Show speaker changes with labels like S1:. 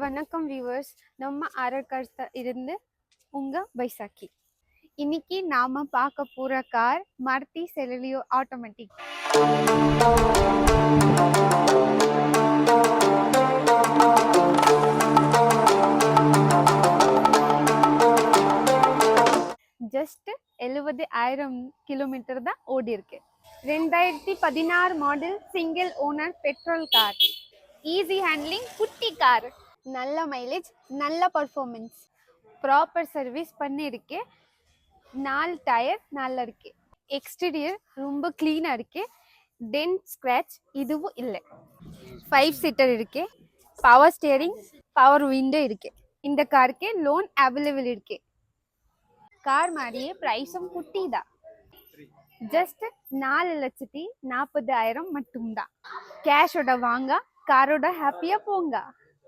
S1: வணக்கம் வியூவர்ஸ், நம்ம ஆரக்காட்ல இருந்து உங்க பைசாக்கி. இன்னைக்கு நாம பார்க்க போற car Maruti Celerio automatic. Just 70,000 kilometre தான் ஓடி இருக்கு. 2016 model single owner petrol car. Easy handling, குட்டி கார், நல்ல மைலேஜ், நல்ல பர்ஃபார்மன்ஸ், ப்ராப்பர் சர்வீஸ் பண்ணியிருக்கு. 4 டயர் நல்லா இருக்கு. எக்ஸ்டீரியர் ரொம்ப க்ளீனாக இருக்கு. டென்ட் ஸ்க்ராட்ச் இதுவும் இல்லை. 5 சீட்டர் இருக்கு. பவர் ஸ்டியரிங், பவர் விண்டோ இருக்கு. இந்த காருக்கு லோன் அவைலபிள் இருக்கு. கார் மாதிரியே ப்ரைஸும் குட்டி தான். ஜஸ்ட் 4,40,40,000 மட்டும்தான். கேஷோட வாங்க, காரோட ஹாப்பியா போங்க.